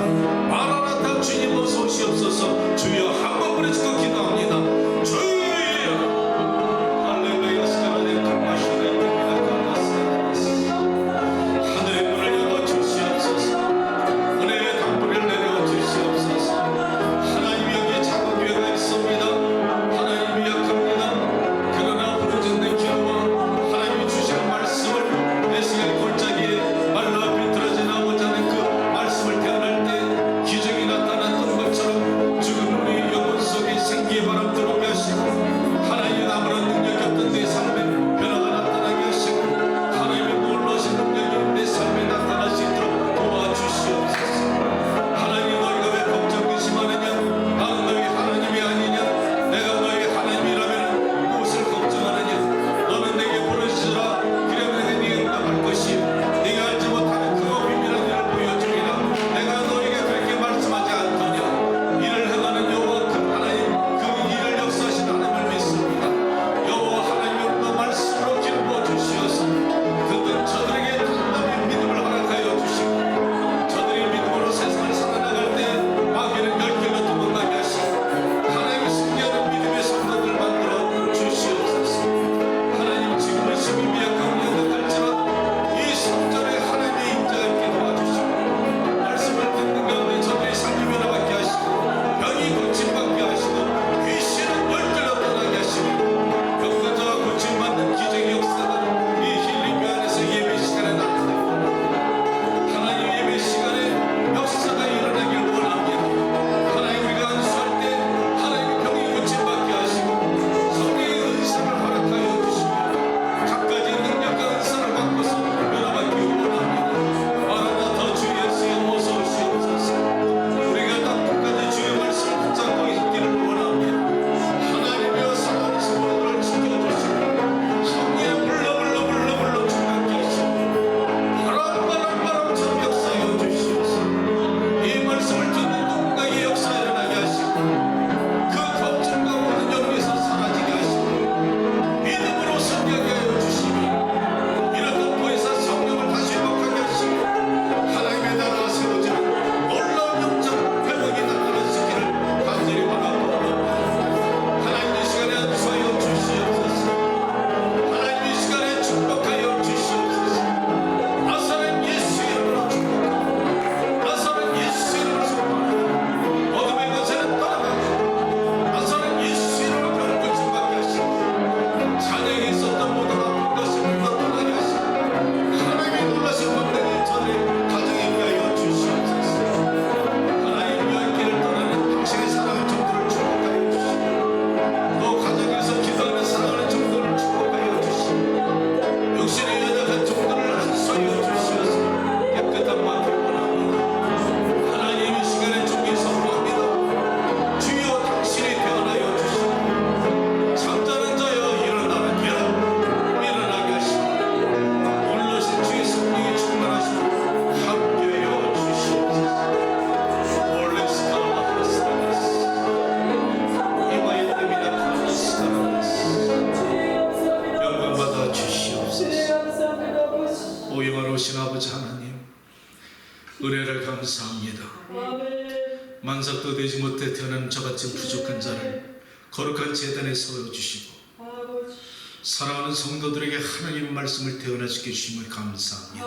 마라나타, 주님 어서 오시옵소서. 주여 한 번 부르짖고 기도합니다. 주여. 할렐루야. 스가라네 감마시네 됩니다. 감마시네. 하늘의 문을 열어 주시옵소서. 은혜의 강불을 내려 주시옵소서. 하나님, 여기 작은 교회가 있습니다. 하나님이 약합니다. 그러나 부르짖는 기도와 하나님이 주신 말씀을 내시의 골짜기에 말라 비틀어진 아버지 하나님 그 말씀을 대언할 때 기적이 나타났던 것처럼 죽은 우리 영혼 속에 생기의 바람 들어오게 하시고 하나님의 아무런 능력이 없던 내 삶에 변화가 나타나게 하시고 하나님의 놀라신 능력이 내 삶에 나타날 수 있도록 도와주시옵소서. 하나님, 너희가 왜 걱정 근심하느냐? 나는 너희 하나님이 아니냐? 내가 너희 하나님이라면 무엇을 걱정하느냐? 너는 내게 부르시라. 그러면 내가 네게 응답할 것이요 네가 알지 못하는 크고 비밀한 일을 보여주리라. 내가 너에게 그렇게 말씀하지 않더냐? 이를 행하는 여호와 그 하나님, 그 일을 역사하신 하나님을 믿습니다. 여호와 하나님의 너 말씀으로 기름 부어 주시어서 듣는 저들에게 단단히 믿음을 허락하여 주시고 저들이 믿음으로 세상을 살아나갈 때 마귀는 열길로 도망가게 하시고 하나님의 승리하는 믿음의 성도들 만들어 주시옵소서. 하나님, 지금은 심히 미약하고 연약할지라도 이 성전에 하나님의 임재가 있게 도와주시고 말씀을 듣는 가운데 저들의 삶이 변화받게 하시고 병이 고침받게 하시고 귀신은 열길로 떠나게 하시고 병자와 고침받는 기적의 역사가 이 힐링교 안에서 예배 시간에 나타나고 하나님, 예배 시간에 역사가 일어나길 원합니다. 하나님, 우리가 안수할 때 하나님 병이 고침받게 하시고 성령의 은사를 허락하여 주시고 각가지 능력과 은사를 받고서 변화받기 원합니다. 마라나타, 주 예수여 어서 오시옵소서. 우리가 딱 끝까지 주의 말씀을 붙잡고 있기를 원합니다. 하나님이여 사랑하는 성도들을 지켜주시고 성령의 불러 충만케 하시고 바람처럼 역사하여 주시옵소서. 이 말씀을 듣는 누군가의 역사 일어나게 하시고 그 걱정과 모든 영에서 사라지게 하시고 믿음으로 섬기게 하여 주시고 이런 공포에서 성령을 다시 회복하게 하시고 하나님의 나라가 세워지는 놀라운 영적 회복이 나타날 수 있기를 간절히 원하옵니다. 하나님, 이 시간에 안수하여 주시옵소서. 하나님, 이 시간에 축복하여 주시옵소서. 나사렛 예수 이름으로 축복합니다. 나사렛 예수 이름으로 축복합니다. 어둠의 권세는 떠나가고 나사렛 예수 이름으로 병 고침받게 하시고 자녀에게 있었던 모든 아픈 것을 물어 떠나게 하시고 하나님의 놀라신 권능이 저들의 가정에 있게 하여 주시옵소서. 하나님, 여의 길을 떠나는 당신의 사랑하는 종들을 축복하여 주시고 또 가정에서 기도하는 사랑하는 종들을 축복하여 주시고 육신의 연약한 종들을 안수하여 주시어서 깨끗한 마음을 원합니다. 하나님, 이 시간에 종이 선포합니다. 주여 당신이 태어나여 주시고 잠자는 자여 일어나게 하시고 놀라신 주의 성령이 충만하시고 함께하여 주시옵소서. 올레스카라마스타라스 이마에 때미나 카라스타라스 영광받아 주시옵소서. 오영하로우신 아버지 하나님, 은혜를 감사합니다. 만삭도 되지 못해 태어난 저같이 부족한 자를 거룩한 제단에 세워주시고 사랑하는 성도들에게 하나님의 말씀을 태어나시게 주심을 감사합니다.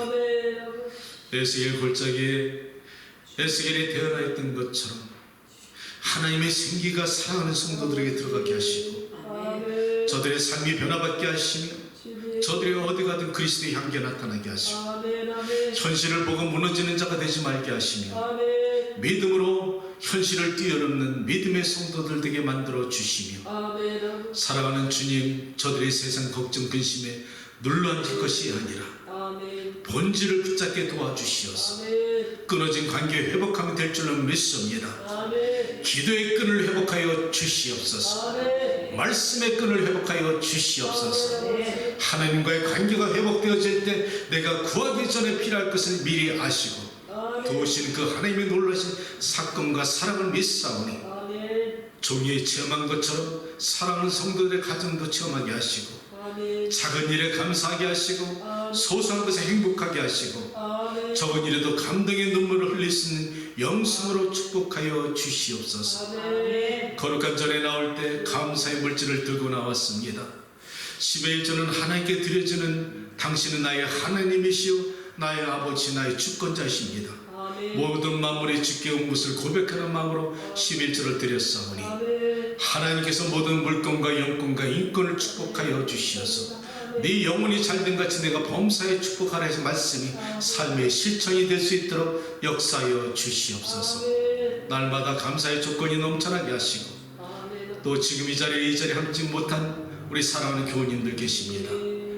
에스겔 골짜기에 에스겔이 태어나 있던 것처럼 하나님의 생기가 사랑하는 성도들에게 들어가게 하시고 저들의 삶이 변화받게 하시며 저들이 어디 가든 그리스도의 향기가 나타나게 하시고 현실을 보고 무너지는 자가 되지 말게 하시며 믿음으로 현실을 뛰어넘는 믿음의 성도들 되게 만들어 주시며 사랑하는 주님, 저들의 세상 걱정 근심에 눌러앉을 것이 아니라 본질을 붙잡게 도와주시어서 끊어진 관계 회복하면 될 줄로 믿습니다. 기도의 끈을 회복하여 주시옵소서. 말씀의 끈을 회복하여 주시옵소서. 하나님과의 관계가 회복되어질 때 내가 구하기 전에 필요할 것을 미리 아시고 도우신 그 하나님의 놀라신 사건과 사랑을 믿사오니 종이 체험한 것처럼 사랑하는 성도들의 가정도 체험하게 하시고 작은 일에 감사하게 하시고 소소한 것에 행복하게 하시고 적은 일에도 감동의 눈물을 흘릴 수 있는 영성으로 축복하여 주시옵소서. 거룩한 전에 나올 때 감사의 물질을 들고 나왔습니다. 10의 1조는 하나님께 드려지는 당신은 나의 하나님이시오 나의 아버지 나의 주권자이십니다. 모든 만물이 주께 온 것을 고백하는 마음으로 11조를 드렸사오니 하나님께서 모든 물건과 영권과 인권을 축복하여 주시어서 네 영혼이 잘된 같이 내가 범사에 축복하라 하신 말씀이 삶의 실천이 될 수 있도록 역사하여 주시옵소서. 날마다 감사의 조건이 넘쳐나게 하시고 또 지금 이 자리에 함지 못한 우리 사랑하는 교우님들 계십니다.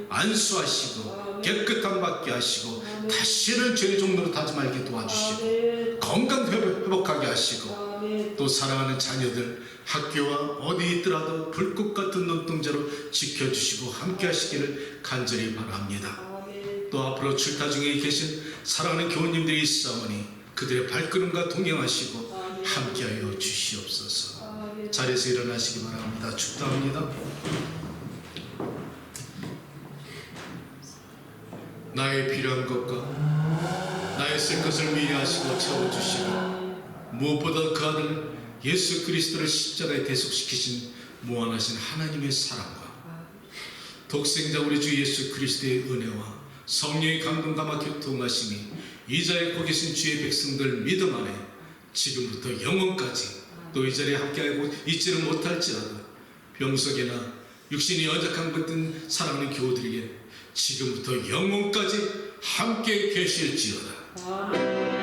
안수하시고 깨끗함 받게 하시고 다시는 죄의 종로로 타지 말게 도와주시고 건강 회복하게 하시고 또 사랑하는 자녀들 학교와 어디 있더라도 불꽃 같은 눈동자로 지켜주시고 함께 하시기를 간절히 바랍니다. 또 앞으로 출타 중에 계신 사랑하는 교우님들이 있사오니 그들의 발걸음과 동행하시고 함께하여 주시옵소서. 자리에서 일어나시기 바랍니다. 축도합니다. 나의 필요한 것과 나의 쓸 것을 미리 하시고 채워주시고 무엇보다 그 아들 예수 그리스도를 십자가에 대속시키신 무한하신 하나님의 사랑과 독생자 우리 주 예수 그리스도의 은혜와 성령의 감동과 교통하심이 이 자리에 거 계신 주의 백성들 믿음 안에 지금부터 영원까지 또 이 자리에 함께하고 있지는 못할지라도 병석이나 육신이 연약한 것든 사랑하는 교우들에게 지금부터 영원까지 함께 계실지어다.